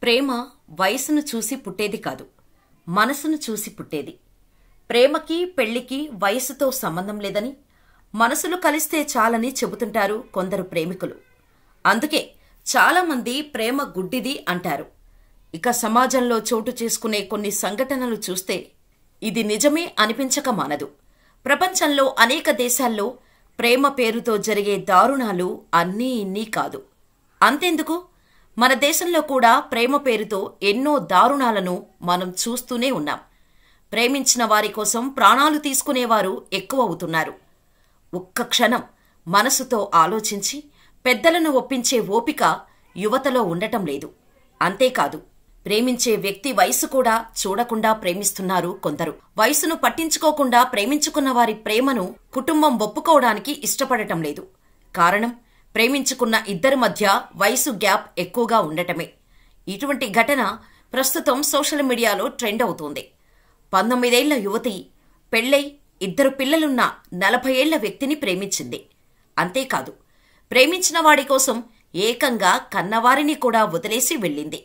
ప్రేమ వయసును చూసి పుట్టేది కాదు, మనసును చూసి పుట్టేది. ప్రేమకి పెళ్లికి వయసుతో సంబంధం లేదని, మనసులు కలిస్తే చాలని చెబుతుంటారు కొందరు ప్రేమికులు. అందుకే చాలామంది ప్రేమ గుడ్డిది అంటారు. ఇక సమాజంలో చోటు చేసుకునే కొన్ని సంఘటనలు చూస్తే ఇది నిజమే అనిపించక మానదు. ప్రపంచంలో అనేక దేశాల్లో ప్రేమ పేరుతో జరిగే దారుణాలు అన్నీ ఇన్నీ కాదు. అంతెందుకు, మన దేశంలో కూడా ప్రేమ పేరుతో ఎన్నో దారుణాలను మనం చూస్తూనే ఉన్నాం. ప్రేమించిన వారి కోసం ప్రాణాలు తీసుకునేవారు ఎక్కువ అవుతున్నారు. ఒక్క క్షణం మనసుతో ఆలోచించి పెద్దలను ఒప్పించే ఓపిక యువతలో ఉండటం లేదు. అంతేకాదు, ప్రేమించే వ్యక్తి వయసు కూడా చూడకుండా ప్రేమిస్తున్నారు కొందరు. వయసును పట్టించుకోకుండా ప్రేమించుకున్న వారి ప్రేమను కుటుంబం ఒప్పుకోవడానికి ఇష్టపడటం లేదు. కారణం, ప్రేమించుకున్న ఇద్దరి మధ్య వయసు గ్యాప్ ఎక్కువగా ఉండటమే. ఇటువంటి ఘటన ప్రస్తుతం సోషల్ మీడియాలో ట్రెండ్ అవుతోంది. 19 ఏళ్ల యువతి పెళ్లై 2 పిల్లలున్న 40 ఏళ్ల వ్యక్తిని ప్రేమించింది. అంతేకాదు, ప్రేమించిన వాడి కోసం ఏకంగా కన్నవారిని కూడా వదిలేసి వెళ్ళింది.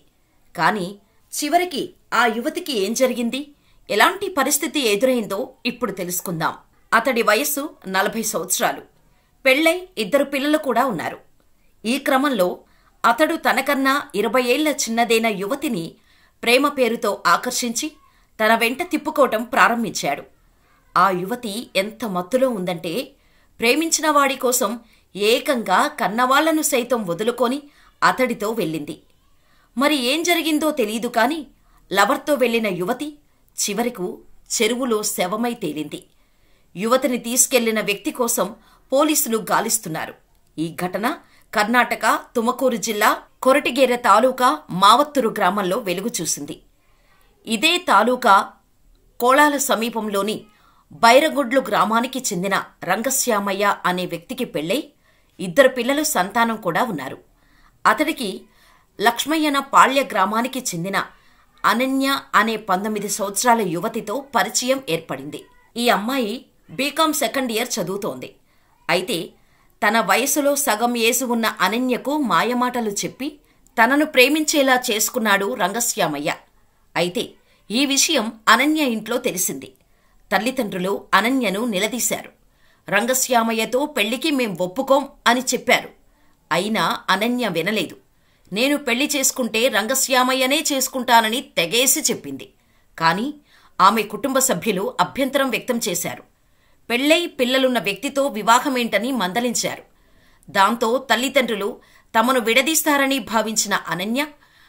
కానీ చివరికి ఆ యువతికి ఏం జరిగింది, ఎలాంటి పరిస్థితి ఎదురైందో ఇప్పుడు తెలుసుకుందాం. అతడి వయస్సు 40 సంవత్సరాలు. పెళ్లై 2 పిల్లలు కూడా ఉన్నారు. ఈ క్రమంలో అతడు తనకన్నా 20 ఏళ్ల చిన్నదైన యువతిని ప్రేమ పేరుతో ఆకర్షించి తన వెంట తిప్పుకోవటం ప్రారంభించాడు. ఆ యువతి ఎంత మత్తులో ఉందంటే, ప్రేమించిన వాడి కోసం ఏకంగా కన్నవాళ్లను సైతం వదులుకొని అతడితో వెళ్ళింది. మరి ఏం జరిగిందో తెలీదు కాని లవర్తో వెళ్లిన యువతి చివరకు చెరువులో శవమై తేలింది. యువతిని తీసుకెళ్లిన వ్యక్తి కోసం పోలీసులు గాలిస్తున్నారు. ఈ ఘటన కర్ణాటక తుమకూరు జిల్లా కొరటిగేర తాలూకా మావత్తూరు గ్రామంలో వెలుగు చూసింది. ఇదే తాలూకా కోళాల సమీపంలోని బైరగుడ్లు గ్రామానికి చెందిన రంగశ్యామయ్య అనే వ్యక్తికి పెళ్లై 2 పిల్లలు సంతానం కూడా ఉన్నారు. అతడికి లక్ష్మయ్యన పాళ్య గ్రామానికి చెందిన అనన్య అనే 19 సంవత్సరాల యువతితో పరిచయం ఏర్పడింది. ఈ అమ్మాయి బీకాం సెకండ్ ఇయర్ చదువుతోంది. అయితే తన వయసులో సగం ఏసు ఉన్న అనన్యకు మాయమాటలు చెప్పి తనను ప్రేమించేలా చేసుకున్నాడు రంగశ్యామయ్య. అయితే ఈ విషయం అనన్య ఇంట్లో తెలిసింది. తల్లిదండ్రులు అనన్యను నిలదీశారు. రంగశ్యామయ్యతో పెళ్లికి మేం ఒప్పుకోం అని చెప్పారు. అయినా అనన్య వినలేదు. నేను పెళ్లి చేసుకుంటే రంగశ్యామయ్యనే చేసుకుంటానని తెగేసి చెప్పింది. కాని ఆమె కుటుంబ సభ్యులు అభ్యంతరం వ్యక్తం చేశారు. పెళ్లై పిల్లలున్న వ్యక్తితో వివాహమేంటని మందలించారు. దాంతో తల్లిదండ్రులు తమను విడదీస్తారని భావించిన అనన్య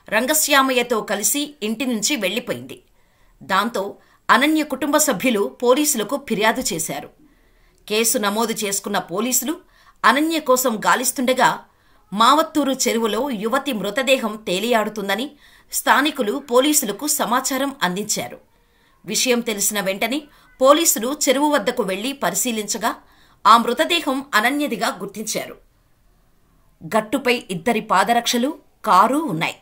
రంగశ్యామయ్యతో కలిసి ఇంటి నుంచి వెళ్లిపోయింది. దాంతో అనన్య కుటుంబ సభ్యులు పోలీసులకు ఫిర్యాదు చేశారు. కేసు నమోదు చేసుకున్న పోలీసులు అనన్య కోసం గాలిస్తుండగా మావత్తూరు చెరువులో యువతి మృతదేహం తేలియాడుతుందని స్థానికులు పోలీసులకు సమాచారం అందించారు. విషయం తెలిసిన వెంటనే పోలీసులు చెరువు వద్దకు వెళ్లి పరిశీలించగా ఆ మృతదేహం అనన్యదిగా గుర్తించారు. గట్టుపై 2 పాదరక్షలు, కారు ఉన్నాయి.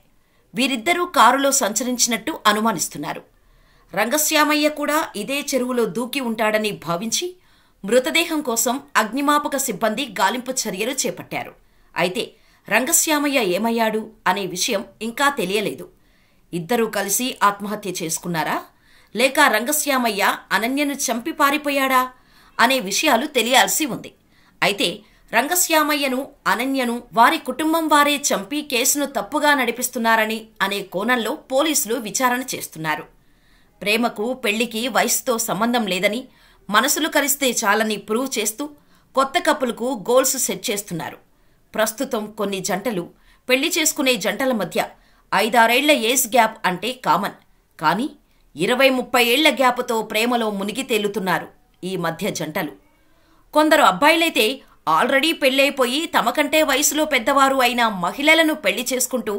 వీరిద్దరూ కారులో సంచరించినట్టు అనుమానిస్తున్నారు. రంగశ్యామయ్య కూడా ఇదే చెరువులో దూకి ఉంటాడని భావించి మృతదేహం కోసం అగ్నిమాపక సిబ్బంది గాలింపు చర్యలు చేపట్టారు. అయితే రంగశ్యామయ్య ఏమయ్యాడు అనే విషయం ఇంకా తెలియలేదు. ఇద్దరూ కలిసి ఆత్మహత్య చేసుకున్నారా, లేక రంగశ్యామయ్య అనన్యను చంపి పారిపోయాడా అనే విషయాలు తెలియాల్సి ఉంది. అయితే రంగశ్యామయ్యను అనన్యను వారి కుటుంబం వారే చంపి కేసును తప్పుగా నడిపిస్తున్నారని అనే కోణంలో పోలీసులు విచారణ చేస్తున్నారు. ప్రేమకు పెళ్లికి వయసుతో సంబంధం లేదని, మనసులు కలిస్తే చాలని ప్రూవ్ చేస్తూ కొత్త కప్పులకు గోల్స్ సెట్ చేస్తున్నారు. ప్రస్తుతం కొన్ని జంటలు పెళ్లి చేసుకునే జంటల మధ్య 5-6 ఏళ్ల ఏజ్ గ్యాప్ అంటే కామన్. కానీ 20-30 ఏళ్ల గ్యాప్తో ప్రేమలో మునిగి తేలుతున్నారు ఈ మధ్య జంటలు. కొందరు అబ్బాయిలైతే ఆల్రెడీ పెళ్లైపోయి తమకంటే వయసులో పెద్దవారు అయిన మహిళలను పెళ్లి చేసుకుంటూ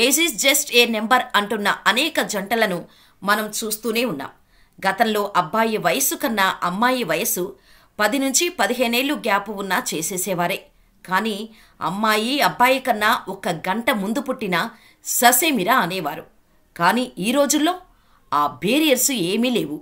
age is just a number అంటున్న అనేక జంటలను మనం చూస్తూనే ఉన్నాం. గతంలో అబ్బాయి వయసు కన్నా అమ్మాయి వయసు 10 నుంచి 15 ఏళ్లు గ్యాప్ ఉన్నా చేసేసేవారే. కానీ అమ్మాయి అబ్బాయి కన్నా 1 గంట ముందు పుట్టినా ససేమిరా అనేవారు. కానీ ఈ రోజుల్లో ఆ బేరియర్స్ ఏమీ లేవు.